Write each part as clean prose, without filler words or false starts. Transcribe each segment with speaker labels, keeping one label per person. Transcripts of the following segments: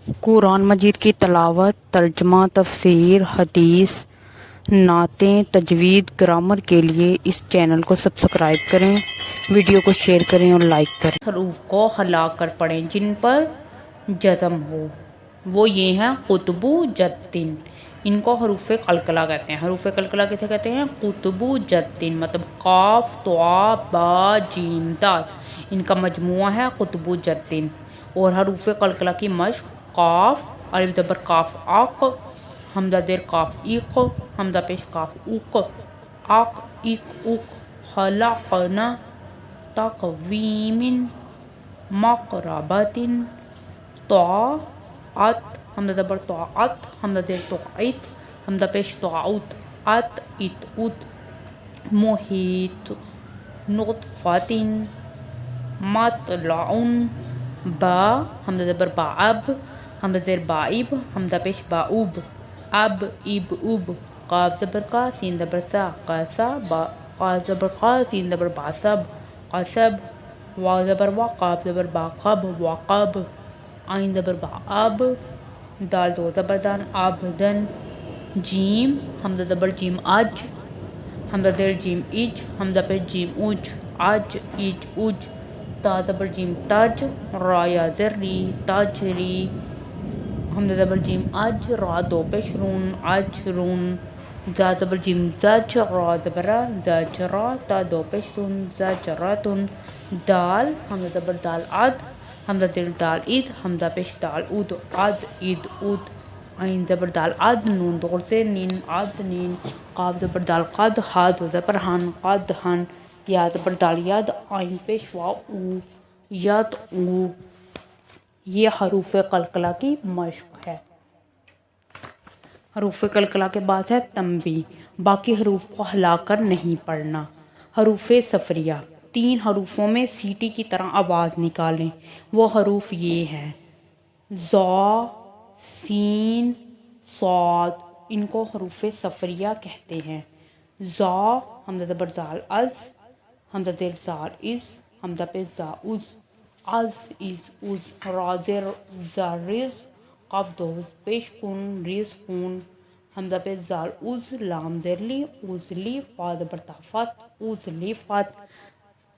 Speaker 1: قرآن مجید کی تلاوت، ترجمہ، تفسیر، حدیث، نعتیں، تجوید، گرامر کے لیے اس چینل کو سبسکرائب کریں، ویڈیو کو شیئر کریں اور لائک کریں۔ حروف کو ہلا کر پڑھیں جن پر جزم ہو، وہ یہ ہیں قطب جدن، ان کو حروف قلقلہ کہتے ہیں۔ حروف قلقلہ کسے کہتے ہیں؟ قطب جدن، مطلب قاف، طا، با، جیم، دال، ان کا مجموعہ ہے قطب جدن۔ اور حروف قلقلہ کی مشق: قاف، الف زبر کاف اق، حمزہ زیر کاف ایق، حمزہ پیش کاف اوق، اق ایق اوق، خلقنا، تقویم، مقربۃ، طاعت، حمزہ زبر طاعت، حمزہ زیر طاعت، حمزہ پیش طاعت، ات ات ات، محیط، نطفۃ، مطلع، با، حمزہ زبر بااب، حمزہ زیر بائب، حمزہ پیش باؤب، اب اب اب، قاف زبر کا، سین زبر سا، قاسا، قاف زبر قا، سین زبر باسب، قصب، واو زبر وا، قاف زبر باقب، وقب، عین زبر باب، دال دو زبر دان، عبدن، جیم، حمزہ زبر جیم اج، حمزہ زیر جیم اج، حمزہ پیش جیم اج، اج اج اج، تا زبر جیم تج، را یا زر ری، تجری، حمزہ زبر جیم اج، را دو پیش رون، اجرون، زا زبر جیم زج، را زبر را، زجرا، تا دو پیش رون، زجراتن، دال، حمزہ زبر دال اد، حمزہ زیر دال اد، حمزہ پیش دال اد، اد اد اد، عین زبر دال اد، نون دو زیر نین، اد نین، قاف زبر دال قد، ہا دو زبر ہن، قد ہن، یا زبر دال ید، عین پیش واو او، ید او۔ یہ حروف قلقلہ کی مشق ہے۔ حروف قلقلہ کے بعد ہے تنبیہ، باقی حروف کو ہلا کر نہیں پڑھنا۔ حروف سفریہ: 3 حروفوں میں سیٹی کی طرح آواز نکالیں، وہ حروف یہ ہیں: ضا، سین، صاد، ان کو حروف سفریہ کہتے ہیں۔ ضا، حمزہ زبر زال از، حمزہ زیر زال از، حمزہ پیش زا از، از از از، را زیر زا رز، قاف دو پیش کن، رز کن، حمزہ پیش زال از، لام زیر لی، ازلی، فا زبر تا فت، ازلی فت،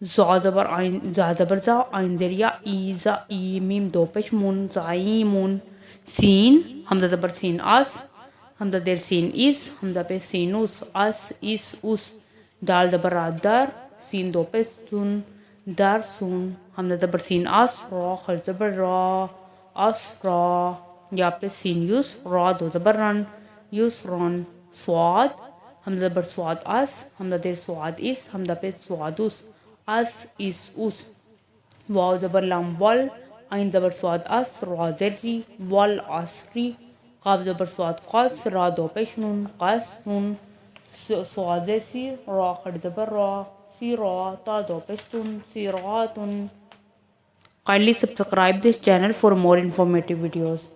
Speaker 1: زا زبر عین، زا زبر زا، عین زیر یا، ای زا ای، میم دو پیش من، زائیمون، سین، حمزہ زبر سین اس، حمزہ زیر سین اس، حمزہ پیش سین اس، اس اس اس، دال زبر را در، سین دو پیش سن، در سن، حمزہ زبر سین اس، را خل زبر را، اس را، یا پیش سین یس، را دو زبر رن، یس رن، سواد، حمزہ زبر سواد اس، حمزہ زیر سواد اس، حمزہ پیش سواد اس اس اس، واو زبر لام ول، عین زبر سواد اس، را زر ری، ول اسری، قاف زبر سواد قص، را دو پیش نون، قص نون، سواد سی، را خڑ زبر را، سی را، تا دو پیش تن، سی راتن۔ Kindly subscribe this channel for more informative videos.